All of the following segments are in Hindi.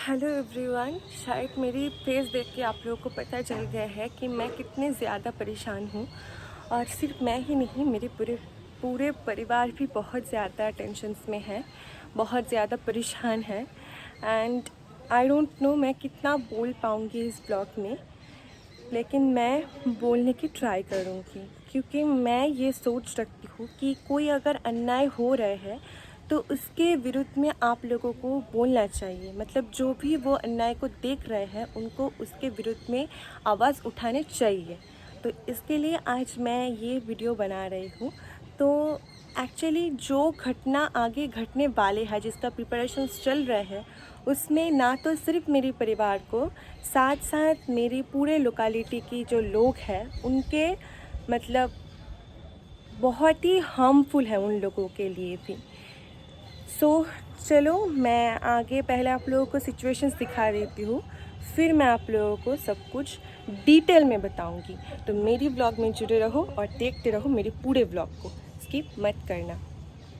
Hello everyone. शायद मेरी फेस देख के आप लोगों को पता चल गया है कि मैं कितने ज़्यादा परेशान हूँ। और सिर्फ मैं ही नहीं, मेरे पूरे पूरे परिवार भी बहुत ज़्यादा टेंशन्स में है, बहुत ज़्यादा परेशान है। एंड आई डोंट नो मैं कितना बोल पाऊँगी इस ब्लॉग में, लेकिन मैं बोलने की ट्राई करूँगी क्योंकि मैं ये सोच रखती हूँ कि कोई अगर अन्याय हो रहा है तो उसके विरुद्ध में आप लोगों को बोलना चाहिए। मतलब जो भी वो अन्याय को देख रहे हैं उनको उसके विरुद्ध में आवाज़ उठाने चाहिए। तो इसके लिए आज मैं ये वीडियो बना रही हूँ। तो एक्चुअली जो घटना आगे घटने वाले हैं, जिसका प्रिपरेशंस चल रहे हैं, उसमें ना तो सिर्फ मेरे परिवार को, साथ साथ मेरी पूरे लोकेलिटी की जो लोग हैं उनके मतलब बहुत ही हार्मफुल है उन लोगों के लिए भी। चलो मैं आगे पहले आप लोगों को सिचुएशंस दिखा देती हूँ, फिर मैं आप लोगों को सब कुछ डिटेल में बताऊँगी। तो मेरी ब्लॉग में जुड़े रहो और देखते रहो मेरे पूरे ब्लॉग को, स्किप मत करना।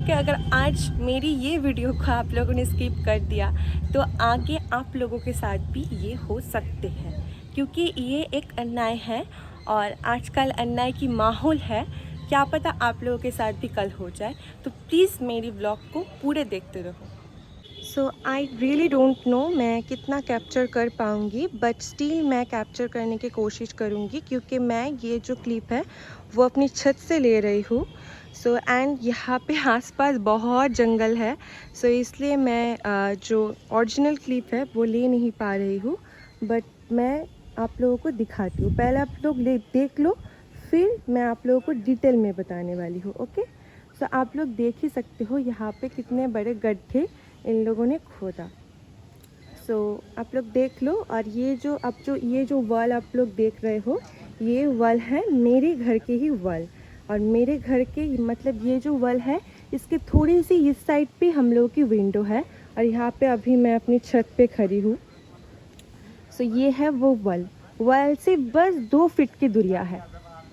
कि अगर आज मेरी ये वीडियो को आप लोगों ने स्किप कर दिया तो आगे आप लोगों के साथ भी ये हो सकते हैं, क्योंकि ये एक अन्याय है और आजकल अन्याय की माहौल है। क्या पता आप लोगों के साथ भी कल हो जाए। तो प्लीज़ मेरी ब्लॉग को पूरे देखते रहो। आई रियली डोंट नो मैं कितना कैप्चर कर पाऊँगी, बट स्टिल मैं कैप्चर करने की कोशिश करूँगी क्योंकि मैं ये जो क्लिप है वो अपनी छत से ले रही हूँ। एंड यहाँ पे आसपास बहुत जंगल है। इसलिए मैं जो ओरिजिनल क्लिप है वो ले नहीं पा रही हूँ, बट मैं आप लोगों को दिखाती हूँ। पहले आप लोग देख लो, फिर मैं आप लोगों को डिटेल में बताने वाली हूँ। ओके, आप लोग देख ही सकते हो यहाँ पे कितने बड़े गड्ढे इन लोगों ने खोदा। आप लोग देख लो। और ये जो वॉल आप लोग देख रहे हो, ये वॉल है मेरे घर के ही वॉल। और मेरे घर के मतलब ये जो वॉल है, इसके थोड़ी सी इस साइड पे हम लोगों की विंडो है और यहाँ पे अभी मैं अपनी छत पे खड़ी हूँ। ये है वो वॉल से बस 2 फीट की दूरिया है।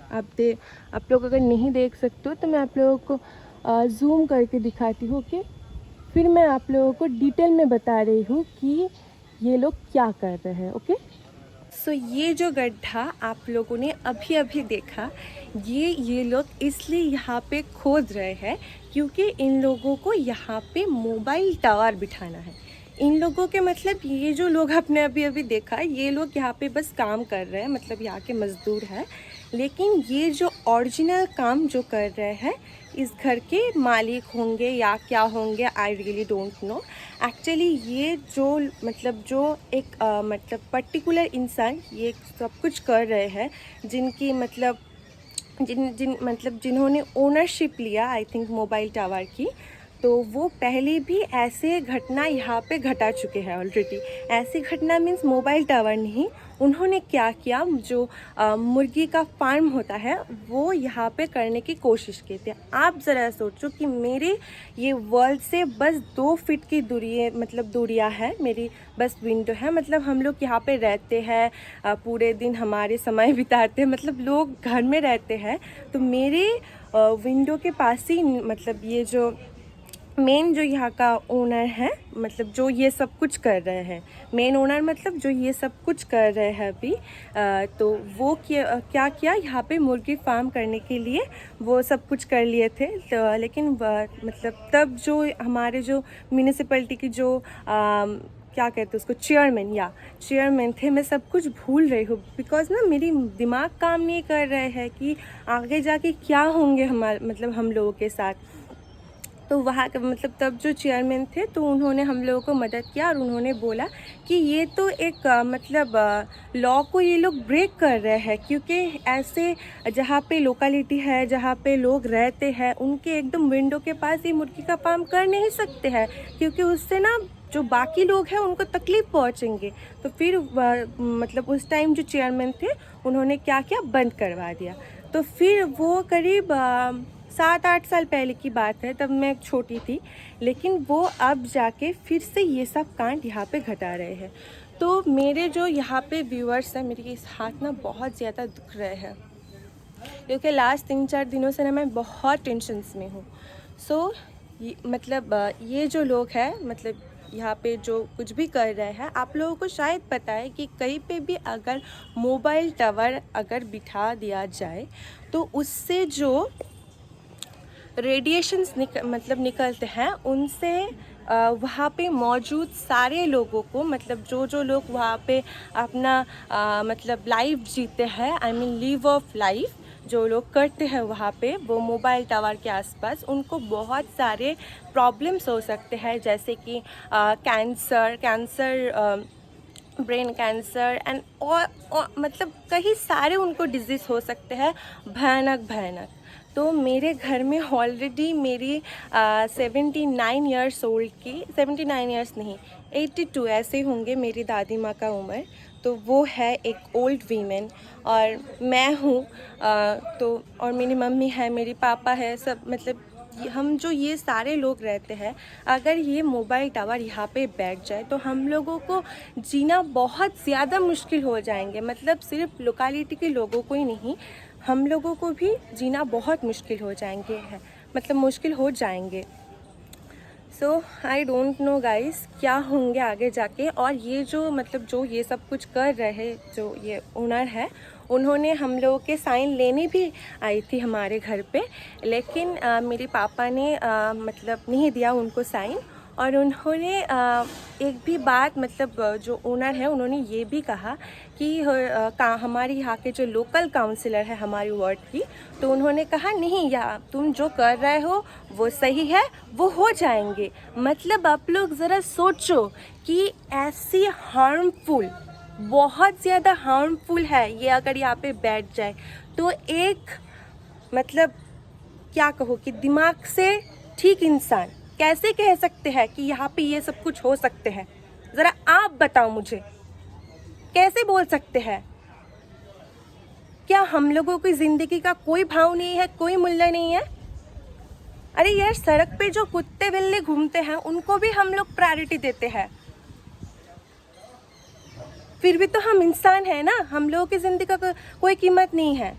आप लोग अगर नहीं देख सकते हो तो मैं आप लोगों को जूम करके दिखाती हूँ कि फिर मैं आप लोगों को डिटेल में बता रही हूँ कि ये लोग क्या कर रहे हैं। ओके, ये जो गड्ढा आप लोगों ने अभी अभी देखा, ये लोग इसलिए यहाँ पे खोद रहे हैं क्योंकि इन लोगों को यहाँ पे मोबाइल टावर बिठाना है। इन लोगों के मतलब ये जो लोग आपने अभी अभी देखा, ये लोग यहाँ पे बस काम कर रहे हैं, मतलब यहाँ के मज़दूर हैं। लेकिन ये जो ओरिजिनल काम जो कर रहे हैं, इस घर के मालिक होंगे या क्या होंगे, I really don't know. Actually ये जो जो एक मतलब पर्टिकुलर इंसान ये सब कुछ कर रहे हैं, जिनकी मतलब जिन्होंने ओनरशिप लिया आई थिंक मोबाइल टावर की, तो वो पहले भी ऐसे घटना यहाँ पे घटा चुके हैं ऑलरेडी। ऐसी घटना मीन्स मोबाइल टावर नहीं, उन्होंने क्या किया, जो मुर्गी का फार्म होता है वो यहाँ पे करने की कोशिश की थी। आप ज़रा सोचो कि मेरे ये वर्ल्ड से बस 2 फीट की दूरियाँ है, मेरी बस विंडो है। मतलब हम लोग यहाँ पे रहते हैं, पूरे दिन हमारे समय बिताते हैं, मतलब लोग घर में रहते हैं। तो मेरे विंडो के पास ही मतलब ये जो मेन जो यहाँ का ओनर है, मतलब जो ये सब कुछ कर रहे हैं, मेन ओनर मतलब जो ये सब कुछ कर रहे हैं अभी, तो वो क्या किया, यहाँ पे मुर्गी फार्म करने के लिए वो सब कुछ कर लिए थे। तो लेकिन मतलब तब जो हमारे जो म्यूनिसिपैलिटी की जो क्या कहते हैं उसको, चेयरमैन थे। मैं सब कुछ भूल रही हूँ बिकॉज ना मेरी दिमाग काम नहीं कर रहे हैं कि आगे जाके क्या होंगे हम लोगों के साथ। तो वहाँ का मतलब तब जो चेयरमैन थे, तो उन्होंने हम लोगों को मदद किया और उन्होंने बोला कि ये तो एक लॉ को ये लोग ब्रेक कर रहे हैं, क्योंकि ऐसे जहाँ पे लोकेलिटी है, जहाँ पे लोग रहते हैं, उनके एकदम विंडो के पास ये मुर्गी का फार्म कर नहीं सकते हैं, क्योंकि उससे ना जो बाकी लोग हैं उनको तकलीफ़ पहुँचेंगे। तो फिर मतलब उस टाइम जो चेयरमैन थे उन्होंने क्या किया, बंद करवा दिया। तो फिर वो करीब 7-8 साल पहले की बात है, तब मैं छोटी थी। लेकिन वो अब जाके फिर से ये सब कांड यहाँ पे घटा रहे हैं। तो मेरे जो यहाँ पे व्यूअर्स हैं, मेरे इस हाथ ना बहुत ज़्यादा दुख रहे हैं क्योंकि लास्ट 3-4 दिनों से ना मैं बहुत टेंशन्स में हूँ। ये जो लोग हैं, मतलब यहाँ पे जो कुछ भी कर रहे हैं, आप लोगों को शायद पता है कि कहीं पे भी अगर मोबाइल टावर अगर बिठा दिया जाए तो उससे जो रेडिएशंस मतलब निकलते हैं, उनसे वहाँ पे मौजूद सारे लोगों को, मतलब जो लोग वहाँ पे अपना मतलब लाइफ जीते हैं, I mean live of life जो लोग करते हैं वहाँ पे वो मोबाइल टावर के आसपास, उनको बहुत सारे प्रॉब्लम्स हो सकते हैं, जैसे कि कैंसर, ब्रेन कैंसर एंड और मतलब कई सारे उनको डिजीज़ हो सकते हैं, भयानक भयानक। तो मेरे घर में ऑलरेडी मेरी 79 ईयर्स ओल्ड की, 79 ईयर्स नहीं 82 ऐसे होंगे मेरी दादी माँ का उम्र, तो वो है एक ओल्ड वीमेन, और मैं हूँ तो और मेरी मम्मी है, मेरी पापा है, सब मतलब हम जो ये सारे लोग रहते हैं, अगर ये मोबाइल टावर यहाँ पे बैठ जाए तो हम लोगों को जीना बहुत ज़्यादा मुश्किल हो जाएंगे। मतलब सिर्फ लोकेलिटी के लोगों को ही नहीं, हम लोगों को भी जीना बहुत मुश्किल हो जाएंगे है, मतलब मुश्किल हो जाएंगे। सो आई डोंट नो गाइस क्या होंगे आगे जाके। और ये जो मतलब जो ये सब कुछ कर रहे हैं, जो ये ओनर है, उन्होंने हम लोगों के साइन लेने भी आई थी हमारे घर पे, लेकिन मेरे पापा ने मतलब नहीं दिया उनको साइन। और उन्होंने एक भी बात, मतलब जो ओनर है उन्होंने ये भी कहा कि हमारे यहाँ के जो लोकल काउंसिलर है हमारी वार्ड की, तो उन्होंने कहा नहीं, यहाँ तुम जो कर रहे हो वो सही है, वो हो जाएंगे। मतलब आप लोग ज़रा सोचो कि ऐसी हार्मफुल, बहुत ज़्यादा हार्मफुल है ये, अगर यहाँ पे बैठ जाए तो एक मतलब क्या कहो कि दिमाग से ठीक इंसान कैसे कह सकते हैं कि यहाँ पे ये सब कुछ हो सकते हैं? ज़रा आप बताओ मुझे, कैसे बोल सकते हैं? क्या हम लोगों की ज़िंदगी का कोई भाव नहीं है, कोई मूल्य नहीं है? अरे यार, सड़क पे जो कुत्ते बिल्ली घूमते हैं उनको भी हम लोग प्रायोरिटी देते हैं, फिर भी तो हम इंसान हैं ना, हम लोगों की ज़िंदगी का कोई कीमत नहीं है।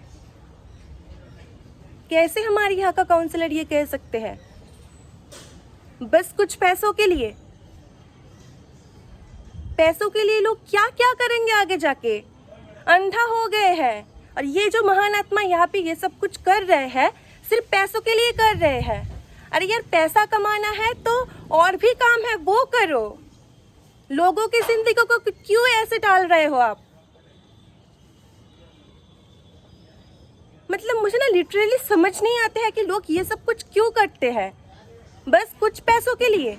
कैसे हमारे यहाँ का काउंसलर ये कह सकते हैं? बस कुछ पैसों के लिए, पैसों के लिए लोग क्या क्या करेंगे आगे जाके, अंधा हो गए हैं। और ये जो महान आत्मा यहाँ पे ये सब कुछ कर रहे हैं, सिर्फ पैसों के लिए कर रहे हैं। अरे यार, पैसा कमाना है तो और भी काम है, वो करो। लोगों की जिंदगी को क्यों ऐसे टाल रहे हो आप? मतलब मुझे ना लिटरली समझ नहीं आता है कि लोग ये सब कुछ क्यों करते हैं, बस कुछ पैसों के लिए।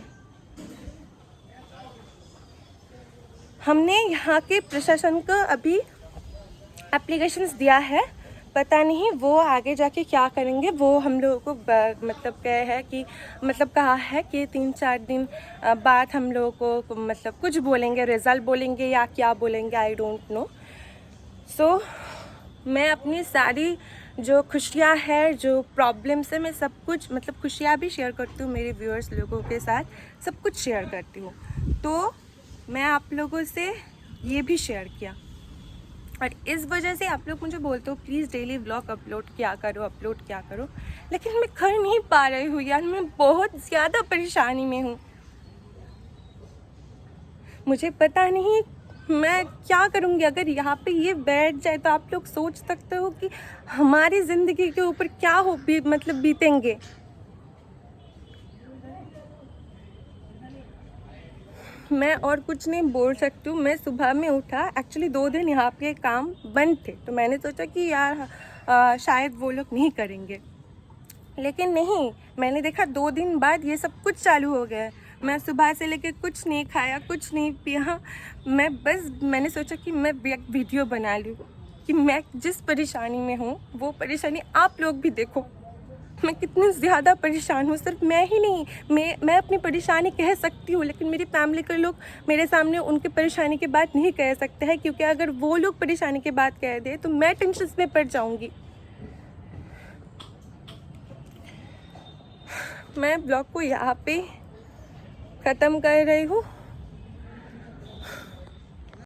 हमने यहाँ के प्रशासन को अभी एप्लीकेशंस दिया है, पता नहीं वो आगे जाके क्या करेंगे। वो हम लोगों को मतलब कहे है कि मतलब कहा है कि 3-4 दिन बाद हम लोगों को मतलब कुछ बोलेंगे, रिजल्ट बोलेंगे या क्या बोलेंगे, आई डोंट नो। सो मैं अपनी सारी जो खुशियाँ है, जो प्रॉब्लम्स है, मैं सब कुछ मतलब खुशियाँ भी शेयर करती हूँ मेरे व्यूअर्स लोगों के साथ, सब कुछ शेयर करती हूँ। तो मैं आप लोगों से ये भी शेयर किया, और इस वजह से आप लोग मुझे बोलते हो प्लीज़ डेली व्लॉग अपलोड क्या करो, लेकिन मैं कर नहीं पा रही हूँ यार, मैं बहुत ज़्यादा परेशानी में हूँ। मुझे पता नहीं मैं क्या करूँगी अगर यहाँ पे ये बैठ जाए। तो आप लोग सोच सकते हो कि हमारी ज़िंदगी के ऊपर क्या हो मतलब बीतेंगे। मैं और कुछ नहीं बोल सकती हूँ। मैं सुबह में उठा, एक्चुअली 2 दिन यहाँ पे काम बंद थे, तो मैंने सोचा कि यार शायद वो लोग नहीं करेंगे, लेकिन नहीं, मैंने देखा 2 दिन बाद ये सब कुछ चालू हो गया है। मैं सुबह से लेकर कुछ नहीं खाया, कुछ नहीं पिया। मैंने सोचा कि मैं एक वीडियो बना लूँ कि मैं जिस परेशानी में हूँ वो परेशानी आप लोग भी देखो। मैं कितनी ज़्यादा परेशान हूँ। सिर्फ मैं ही नहीं, मैं अपनी परेशानी कह सकती हूँ, लेकिन मेरी फैमिली के लोग मेरे सामने उनकी परेशानी की बात नहीं कह सकते हैं, क्योंकि अगर वो लोग परेशानी की बात कह दे तो मैं टेंशन में पड़ जाऊँगी। मैं ब्लॉग को यहाँ पे ख़त्म कर रही हूँ।